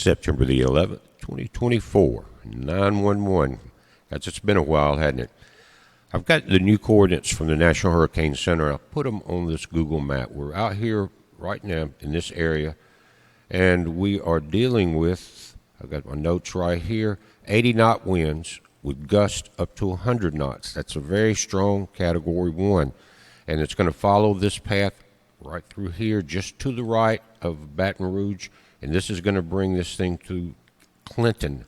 September the 11th, 2024, 911. Guys, it's been a while, hasn't it? I've got the new coordinates from the National Hurricane Center. I'll put them on this Google map. We're out here right now in this area, and we are dealing with, I've got my notes right here, 80-knot winds with gusts up to 100 knots. That's a very strong Category 1, and it's going to follow this path right through here, just to the right of Baton Rouge, and this is going to bring this thing to Clinton,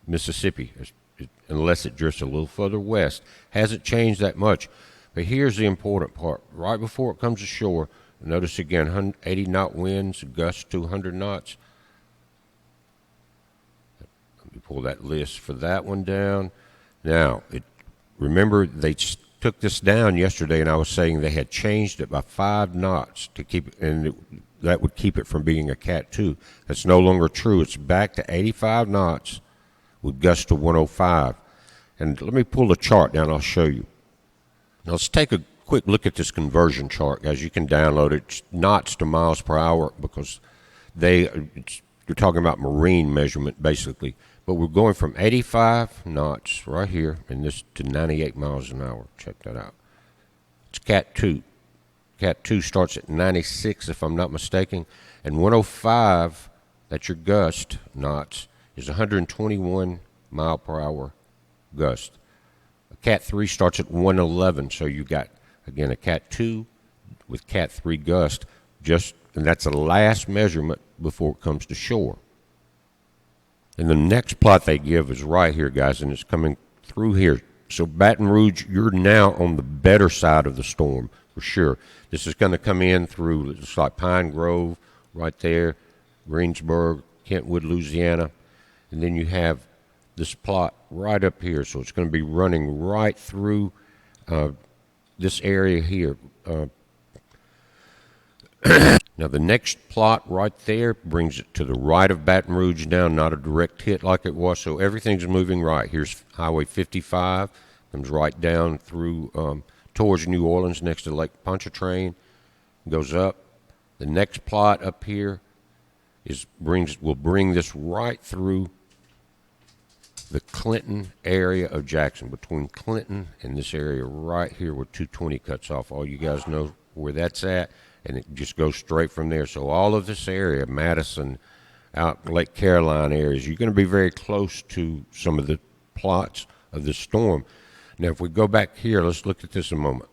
Mississippi, unless it drifts a little further west. Hasn't changed that much. But here's the important part. Right before it comes ashore, notice again, 80-knot winds, gusts to 100 knots. Let me pull that list for that one down. Now, remember they took this down yesterday, and I was saying they had changed it by 5 knots to keep it, and that would keep it from being a Cat 2. That's no longer true. It's back to 85 knots with gusts to 105. And let me pull the chart down. I'll show you. Now let's take a quick look at this conversion chart, guys. You can download it. It's knots to miles per hour because you're talking about marine measurement basically. But we're going from 85 knots right here and this to 98 miles an hour. Check that out. It's Cat 2. Cat 2 starts at 96 if I'm not mistaken, and 105, that's your gust knots, is 121 mile per hour gust. A Cat 3 starts at 111, so you got, again, a Cat 2 with Cat 3 gust, and that's the last measurement before it comes to shore. And the next plot they give is right here, guys, and it's coming through here. So Baton Rouge, you're now on the better side of the storm, for sure. This is going to come in through, it's like Pine Grove right there, Greensburg, Kentwood, Louisiana. And then you have this plot right up here. So it's going to be running right through this area here. Now the next plot right there brings it to the right of Baton Rouge now, not a direct hit like it was. So everything's moving right. Here's Highway 55, comes right down through towards New Orleans next to Lake Pontchartrain, goes up. The next plot up here will bring this right through the Clinton area of Jackson, between Clinton and this area right here where 220 cuts off. All you guys know where that's at, and it just goes straight from there. So all of this area, Madison, out Lake Caroline areas, you're going to be very close to some of the plots of the storm. Now, if we go back here, let's look at this a moment.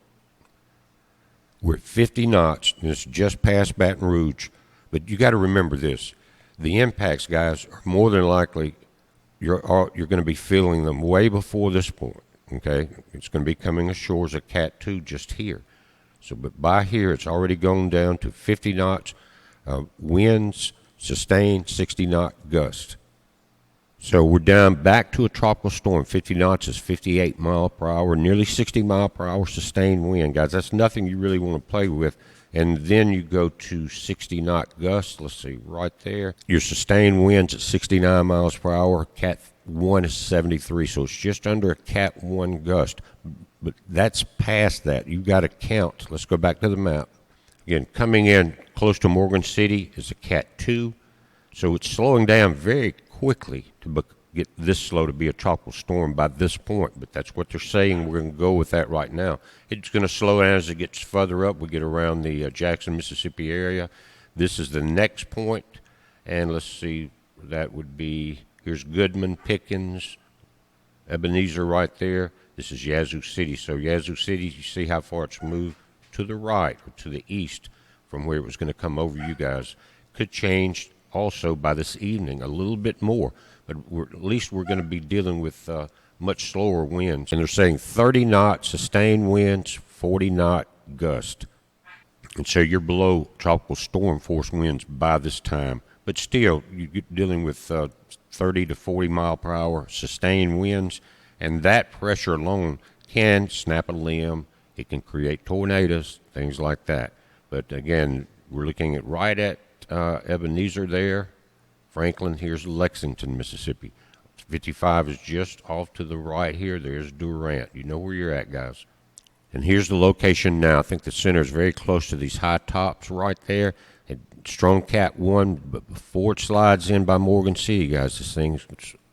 We're at 50 knots, and it's just past Baton Rouge. But you got to remember this. The impacts, guys, are more than likely, you're going to be feeling them way before this point, okay? It's going to be coming ashore as a Cat 2 just here. So, but by here, it's already gone down to 50 knots, winds, sustained 60-knot gust. So we're down back to a tropical storm. 50 knots is 58 mile per hour, nearly 60 mile per hour sustained wind, guys. That's nothing you really want to play with. And then you go to 60-knot gusts. Let's see, right there. Your sustained winds at 69 miles per hour. Cat 1 is 73, so it's just under a Cat 1 gust. But that's past that. You've got to count. Let's go back to the map. Again, coming in close to Morgan City is a Cat 2. So it's slowing down very quickly to get this slow to be a tropical storm by this point, but that's what they're saying. We're going to go with that right now. It's going to slow down as it gets further up. We get around the Jackson, Mississippi area. This is the next point, and let's see, that would be, here's Goodman, Pickens, Ebenezer right there. This is Yazoo City. So Yazoo City, you see how far it's moved to the right or to the east from where it was going to come over you guys. Could change also by this evening a little bit more, but at least we're going to be dealing with much slower winds. And they're saying 30 knot sustained winds, 40 knot gust. And so you're below tropical storm force winds by this time. But still, you're dealing with 30 to 40 mile per hour sustained winds, and that pressure alone can snap a limb. It can create tornadoes, things like that. But again, we're looking at right at Ebenezer there, Franklin. Here's Lexington, Mississippi. 55 is just off to the right here. There's Durant. You know where you're at, guys. And here's the location now. I think the center is very close to these high tops right there. Strong Cat 1, but before it slides in by Morgan City, guys, this thing's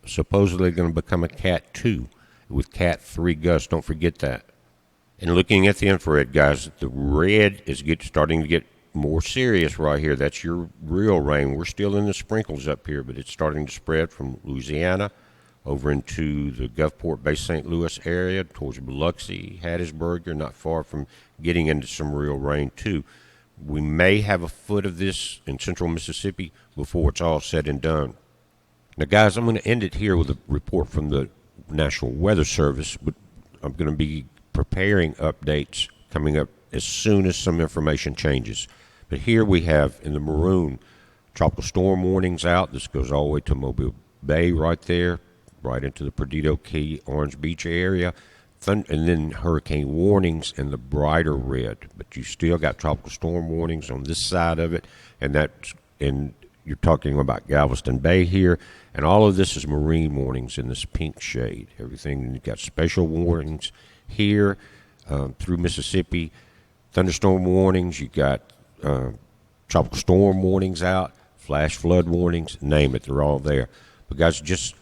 supposedly going to become a Cat 2 with Cat 3 Gust. Don't forget that. And looking at the infrared, guys, the red is starting to get more serious right here. That's your real rain. We're still in the sprinkles up here, but it's starting to spread from Louisiana over into the Gulfport, Bay St. Louis area, towards Biloxi, Hattiesburg. You're not far from getting into some real rain, too. We may have a foot of this in central Mississippi before it's all said and done. Now, guys, I'm going to end it here with a report from the National Weather Service, but I'm going to be preparing updates coming up as soon as some information changes. But here we have in the maroon tropical storm warnings out. This goes all the way to Mobile Bay right there, right into the Perdido Key, Orange Beach area. And then hurricane warnings in the brighter red. But you still got tropical storm warnings on this side of it. And you're talking about Galveston Bay here. And all of this is marine warnings in this pink shade. Everything, you've got special warnings here through Mississippi. Thunderstorm warnings. You got tropical storm warnings out, flash flood warnings, name it, they're all there. But guys, just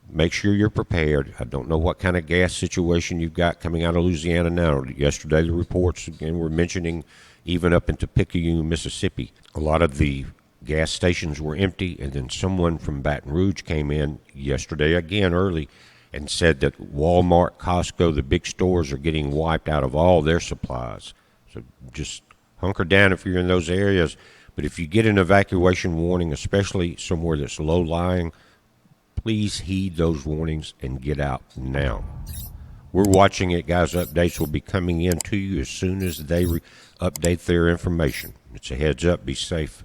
make sure you're prepared. I don't know what kind of gas situation you've got coming out of Louisiana now. Yesterday the reports again were mentioning even up into Picayune, Mississippi. A lot of the gas stations were empty, and then someone from Baton Rouge came in yesterday again early and said that Walmart, Costco, the big stores are getting wiped out of all their supplies. So just hunker down if you're in those areas. But if you get an evacuation warning, especially somewhere that's low-lying, please heed those warnings and get out now. We're watching it, guys. Updates will be coming in to you as soon as they update their information. It's a heads up. Be safe.